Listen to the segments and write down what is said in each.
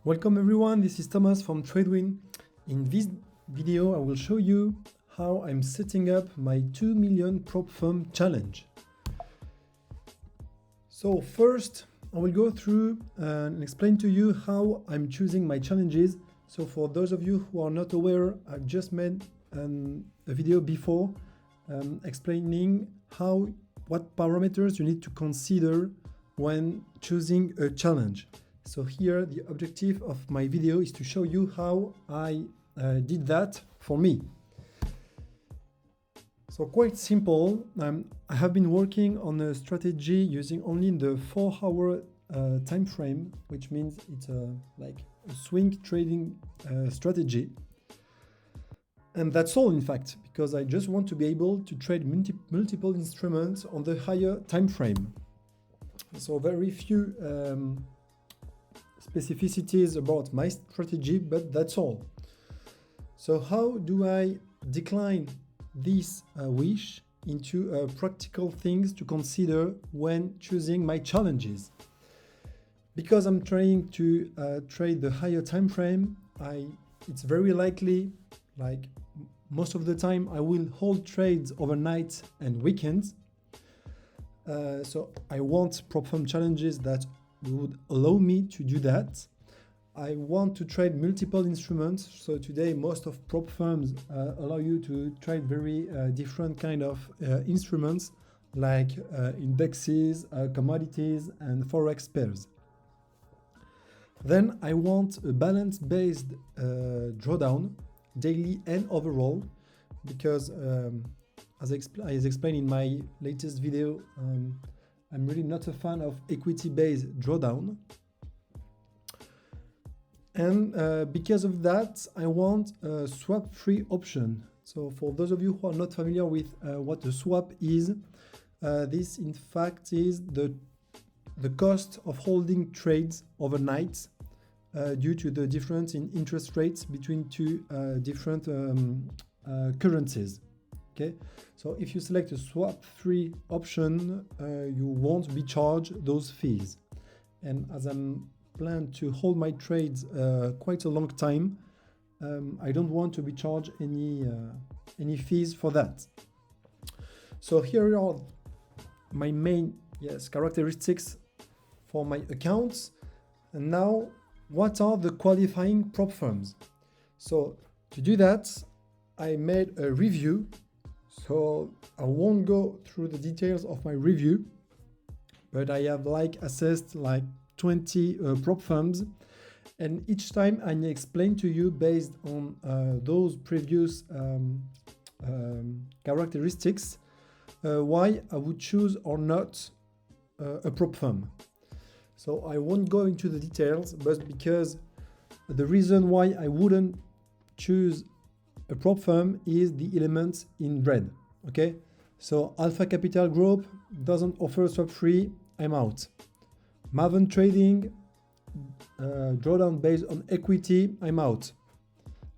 Welcome everyone, this is Thomas from TradeWin. In this video I will show you how I'm setting up my 2 million prop firm challenge. So first I will go through and explain to you how I'm choosing my challenges. So for those of you who are not aware, I've just made a video before explaining what parameters you need to consider when choosing a challenge. So here the objective of my video is to show you how I did that for me. So quite simple. I have been working on a strategy using only the 4-hour time frame, which means it's like a swing trading strategy. And that's all, in fact, because I just want to be able to trade multiple instruments on the higher time frame. So very few specificities about my strategy, but that's all. So how do I decline this wish into practical things to consider when choosing my challenges? Because I'm trying to trade the higher time frame, it's very likely, like most of the time, I will hold trades overnight and weekends. So I want prop firm challenges that would allow me to do that. I want to trade multiple instruments. So today, most of prop firms allow you to trade very different kind of instruments like indexes, commodities, and forex pairs. Then I want a balance-based drawdown, daily and overall, because as explained in my latest video, I'm really not a fan of equity-based drawdown. And because of that, I want a swap-free option. So for those of you who are not familiar with what a swap is, this in fact is the cost of holding trades overnight due to the difference in interest rates between two different currencies. Okay, so if you select a swap-free option, you won't be charged those fees. And as I'm plan to hold my trades quite a long time, I don't want to be charged any fees for that. So here are my main characteristics for my accounts. And now, what are the qualifying prop firms? So to do that, I made a review. So I won't go through the details of my review, but I have assessed 20 prop firms, and each time I explain to you based on those previous characteristics why I would choose or not a prop firm. So I won't go into the details, but because the reason why I wouldn't choose a prop firm is the elements in red. Okay, so Alpha Capital Group doesn't offer swap free, I'm out. Maven Trading, drawdown based on equity, I'm out.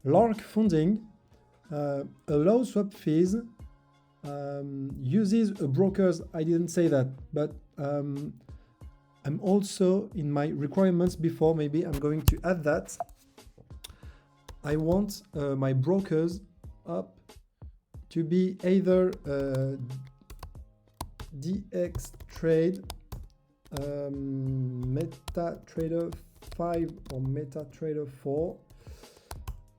Lark Funding allows swap fees, uses a broker's, I didn't say that, but I'm also in my requirements before, maybe I'm going to add that. I want my brokers up to be either DX Trade, MetaTrader 5 or MetaTrader 4,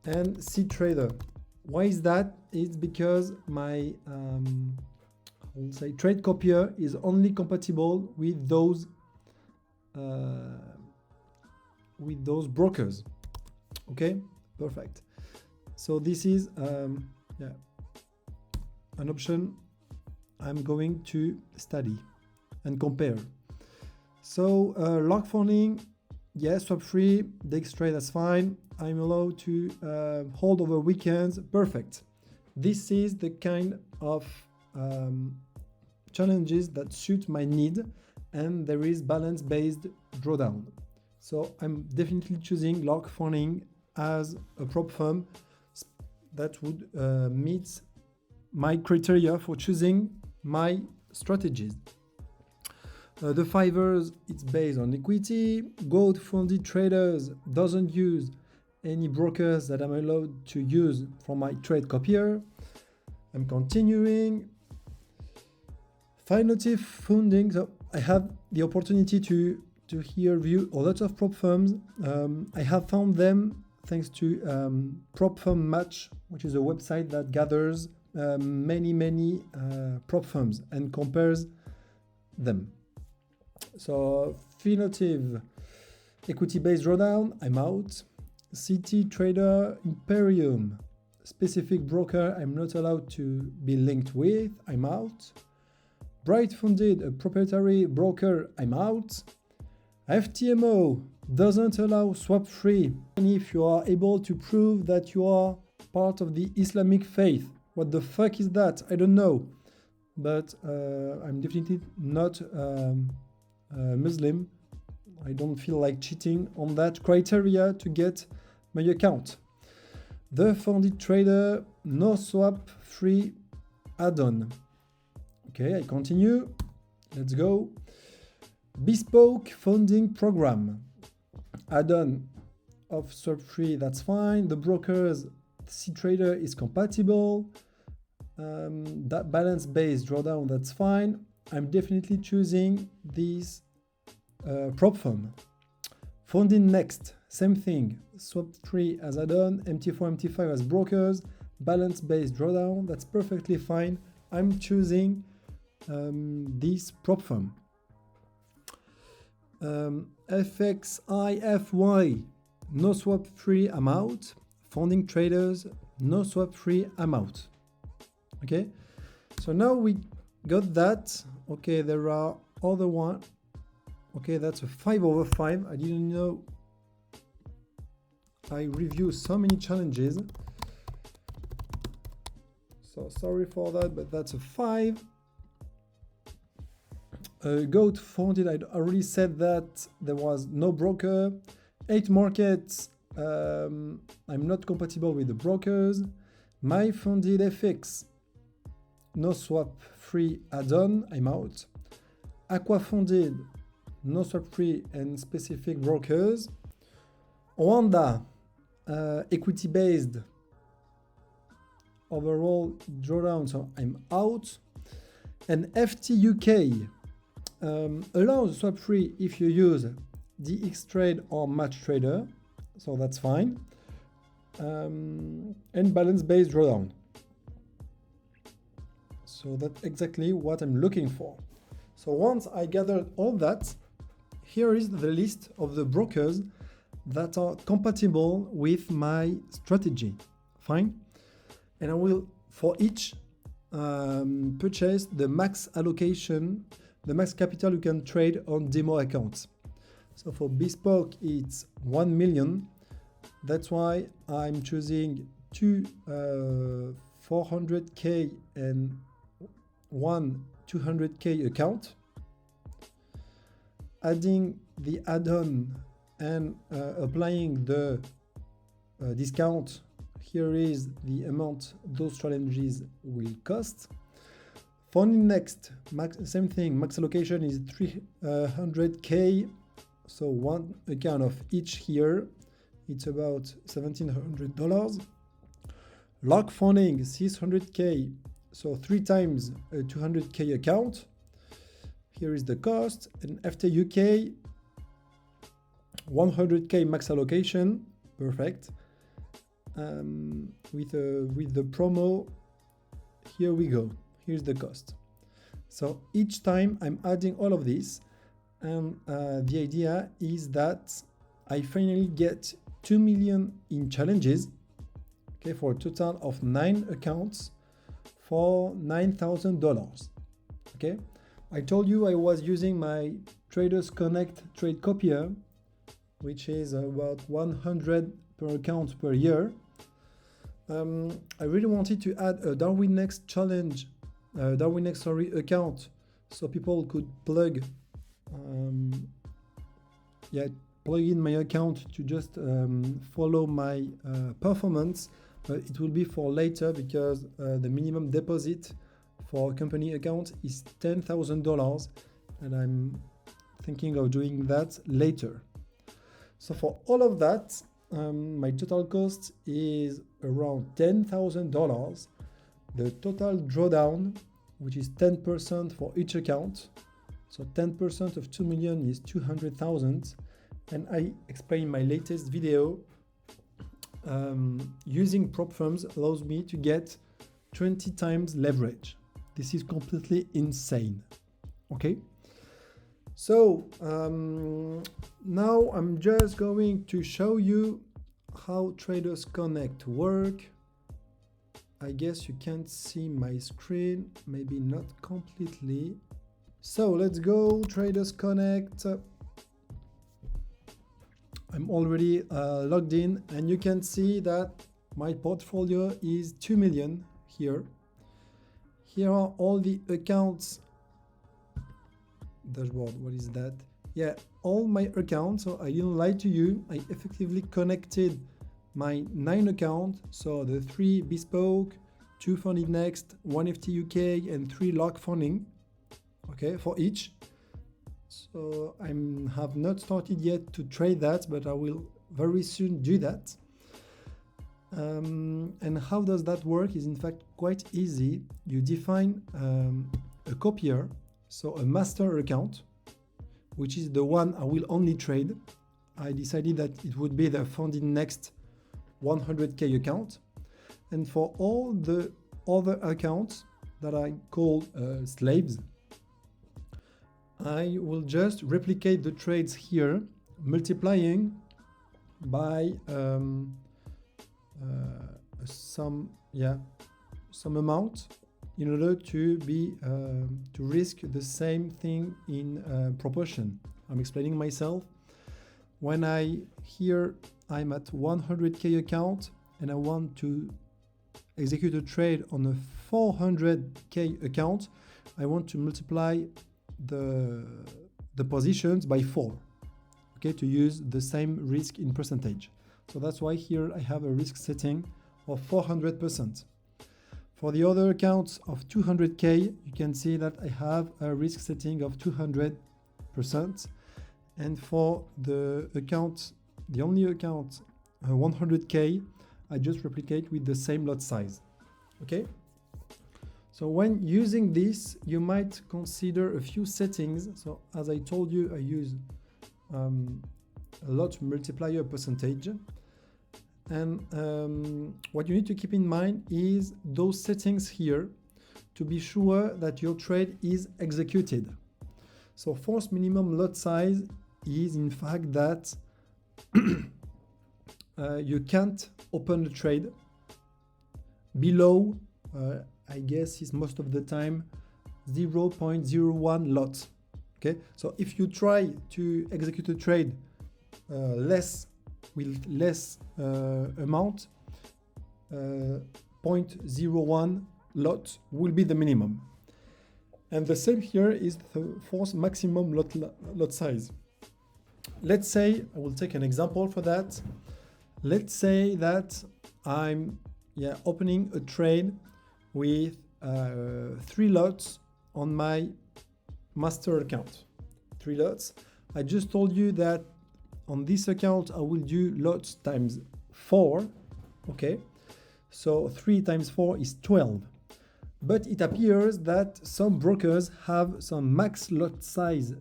and C Trader. Why is that? It's because my trade copier is only compatible with those brokers. Okay, perfect. So this is an option I'm going to study and compare. So lock funding, yes, swap free, DX trade, that's fine. I'm allowed to hold over weekends, perfect. This is the kind of challenges that suit my need, and there is balance-based drawdown. So I'm definitely choosing lock funding as a prop firm that would meet my criteria for choosing my strategies. The Fivers, it's based on equity. Gold-funded traders doesn't use any brokers that I'm allowed to use from my trade copier. I'm continuing. Financial funding, so I have the opportunity to here view a lot of prop firms. I have found them thanks to Prop Firm Match, which is a website that gathers many prop firms and compares them. So Finative, equity-based drawdown, I'm out. CT Trader Imperium, specific broker I'm not allowed to be linked with, I'm out. Bright Funded, a proprietary broker, I'm out. FTMO doesn't allow swap free. And if you are able to prove that you are part of the Islamic faith, what the fuck is that? I don't know. But I'm definitely not Muslim. I don't feel like cheating on that criteria to get my account. The Funded Trader, no swap free add-on. Okay, I continue. Let's go. Bespoke funding program. Add-on of swap free, that's fine. The broker's C-Trader is compatible. That balance-based drawdown, that's fine. I'm definitely choosing this prop firm. Funding next, same thing. Swap free as add-on, MT4, MT5 as brokers, balance-based drawdown, that's perfectly fine. I'm choosing this prop firm. FXIFY, no swap free, I'm out. Funding traders, no swap free, I'm out. Okay, so now we got that. Okay, there are other one. Okay, that's a 5/5. I didn't know I review so many challenges. So sorry for that, but that's a 5. Goat funded, I already said that there was no broker. 8 markets, I'm not compatible with the brokers. My funded FX, no swap free add-on, I'm out. Aqua funded, no swap free and specific brokers. Wanda, equity based overall drawdown, so I'm out. And FTUK allows swap free if you use DX Trade or Match Trader, so that's fine. And balance based drawdown. So that's exactly what I'm looking for. So once I gathered all that, here is the list of the brokers that are compatible with my strategy. Fine. And I will, for each, purchase the max allocation, the max capital you can trade on demo accounts. So for Bespoke, it's 1 million. That's why I'm choosing two 400K and one 200K account. Adding the add-on and applying the discount, here is the amount those challenges will cost. Funding next, same thing, max allocation is 300K, so one account of each here, it's about $1,700. Lock funding, 600K, so 3 times a 200K account. Here is the cost. And after UK, 100K max allocation, perfect. With the promo, here we go. Here's the cost. So each time I'm adding all of this, and the idea is that I finally get 2 million in challenges, okay, for a total of 9 accounts for $9,000. Okay, I told you I was using my Traders Connect trade copier, which is about 100 per account per year. I really wanted to add a Darwin Next challenge, account, so people could plug in my account to just follow my performance. But it will be for later because the minimum deposit for a company account is $10,000, and I'm thinking of doing that later. So for all of that, my total cost is around $10,000. The total drawdown, which is 10% for each account, so 10% of 2 million is 200,000. And I explained in my latest video, using prop firms allows me to get 20 times leverage. This is completely insane. Okay, so now I'm just going to show you how Traders Connect work. I guess you can't see my screen, maybe not completely. So let's go Traders Connect. I'm already logged in, and you can see that my portfolio is 2 million here. Here are all the accounts. Dashboard, what is that? Yeah, all my accounts. So I didn't lie to you. I effectively connected my 9 accounts. So the 3 bespoke, 2 funded next, 1 FT UK, and 3 lock funding. Okay, for each. So I have not started yet to trade that, but I will very soon do that. And how does that work is in fact quite easy. You define a copier, so a master account, which is the one I will only trade. I decided that it would be the funded next 100K account. And for all the other accounts that I call slaves, I will just replicate the trades here, multiplying by some amount in order to be to risk the same thing in proportion. I'm explaining myself. When I'm at 100K account and I want to execute a trade on a 400K account, I want to multiply the positions by 4, okay, to use the same risk in percentage. So that's why here I have a risk setting of 400%. For the other accounts of 200K, you can see that I have a risk setting of 200%. And for the account, the only account 100K, I just replicate with the same lot size. Okay. So when using this, you might consider a few settings. So as I told you, I use a lot multiplier percentage. And what you need to keep in mind is those settings here to be sure that your trade is executed. So forced minimum lot size is in fact that you can't open the trade below I guess is most of the time 0.01 lot. Okay, so if you try to execute a trade with less amount, 0.01 lot will be the minimum. And the same here is the force maximum lot size. Let's say, I will take an example for that. Let's say that I'm opening a trade with 3 lots on my master account. 3 lots. I just told you that on this account I will do lots times 4. Okay, so 3 times 4 is 12. But it appears that some brokers have some max lot size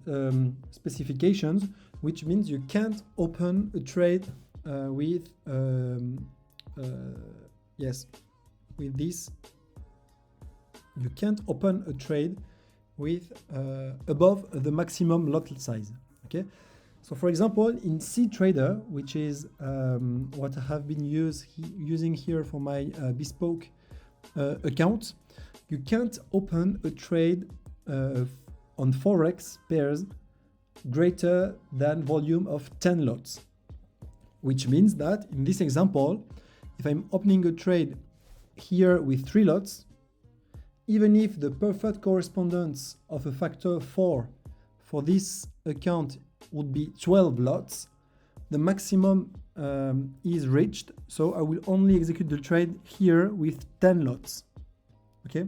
specifications, which means you can't open a trade with this. You can't open a trade with above the maximum lot size. Okay, so for example, in C Trader, which is what I have been using here for my bespoke account, you can't open a trade on Forex pairs greater than volume of 10 lots, which means that in this example, if I'm opening a trade here with 3 lots, even if the perfect correspondence of a factor 4 for this account would be 12 lots, the maximum is reached, so I will only execute the trade here with 10 lots. Okay,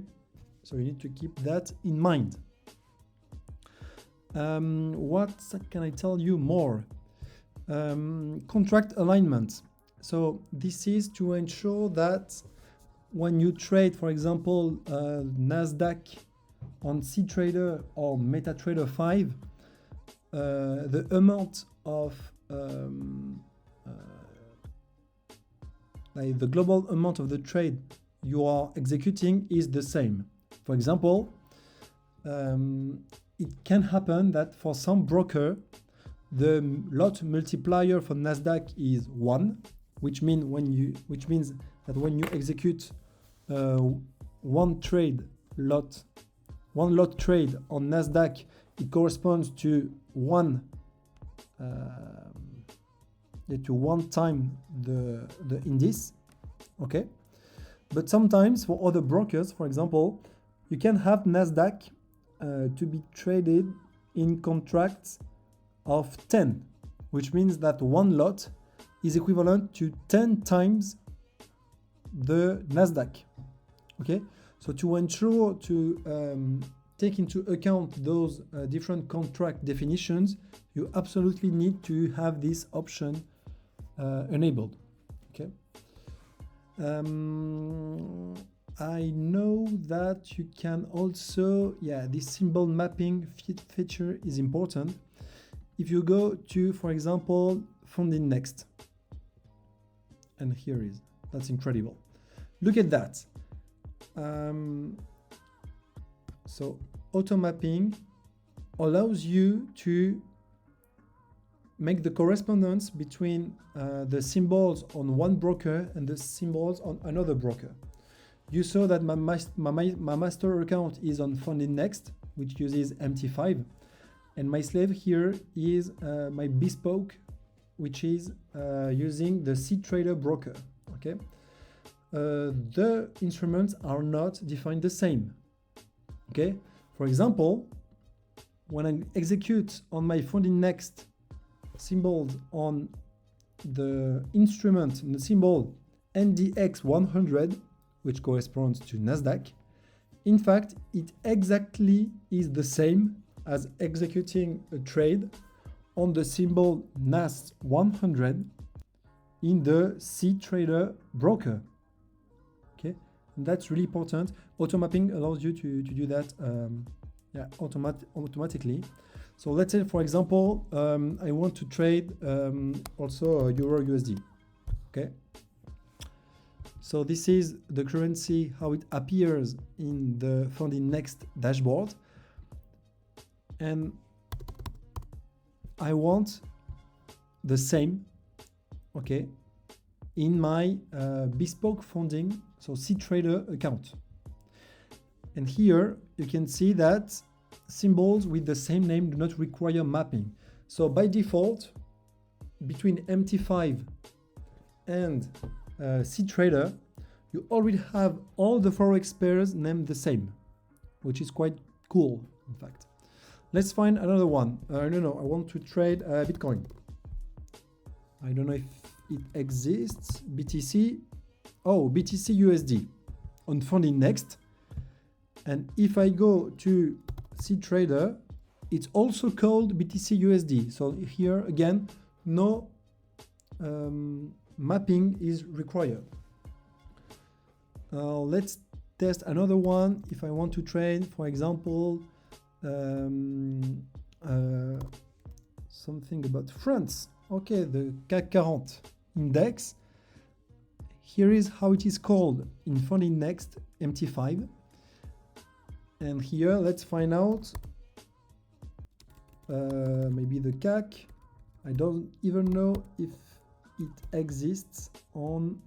so you need to keep that in mind. What can I tell you more? Contract alignment. So this is to ensure that when you trade, for example, Nasdaq on CTrader or MetaTrader 5, the amount of like the global amount of the trade you are executing is the same. For example, it can happen that for some broker, the lot multiplier for Nasdaq is 1, which means that when you execute one lot trade on Nasdaq, it corresponds to one time the index. Okay, but sometimes for other brokers, for example, you can have Nasdaq to be traded in contracts of 10, which means that one lot is equivalent to 10 times the Nasdaq. Okay, so to ensure to take into account those different contract definitions, you absolutely need to have this option enabled. Okay. I know that you can also, this symbol mapping feature is important. If you go to, for example, Funding Next, and here is, that's incredible. Look at that. So auto mapping allows you to make the correspondence between the symbols on one broker and the symbols on another broker. You saw that my master account is on Funding Next, which uses MT5, and my slave here is my bespoke, which is using the CTrader broker. Okay, the instruments are not defined the same. Okay, for example, when I execute on my Funding Next symbols on the instrument, the symbol NDX 100, which corresponds to Nasdaq, in fact, it exactly is the same as executing a trade on the symbol NAS 100 in the CTrader broker. Okay, and that's really important. Auto mapping allows you to do that automatically. So let's say, for example, I want to trade also Euro USD. Okay. So this is the currency, how it appears in the Funding Next dashboard. And I want the same, okay, in my bespoke funding, so CTrader account. And here you can see that symbols with the same name do not require mapping. So by default, between MT5 and CTrader, you already have all the forex pairs named the same, which is quite cool, in fact. Let's find another one. I want to trade Bitcoin. I don't know if it exists. BTC. Oh, BTC USD on Funding Next. And if I go to CTrader, it's also called BTC USD. So here again, no mapping is required. Let's test another one. If I want to trade, for example, something about France. Okay, the CAC 40 index. Here is how it is called in Funding Next MT5. And here, let's find out maybe the CAC. I don't even know if it exists on...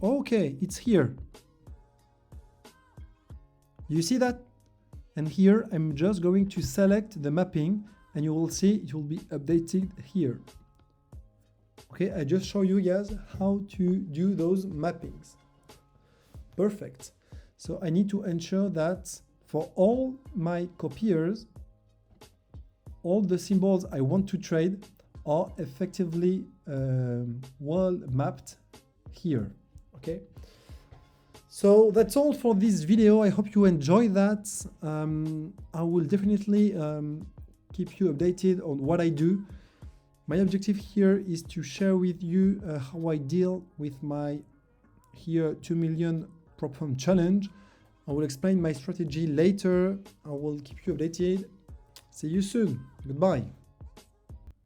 okay, it's here. You see that? And here, I'm just going to select the mapping and you will see it will be updated here. Okay, I just show you guys how to do those mappings. Perfect. So I need to ensure that for all my copiers, all the symbols I want to trade are effectively well mapped here. Okay. So that's all for this video. I hope you enjoy that. I will definitely keep you updated on what I do. My objective here is to share with you how I deal with my here 2 million prop firm challenge. I will explain my strategy later. I will keep you updated. See you soon. Goodbye.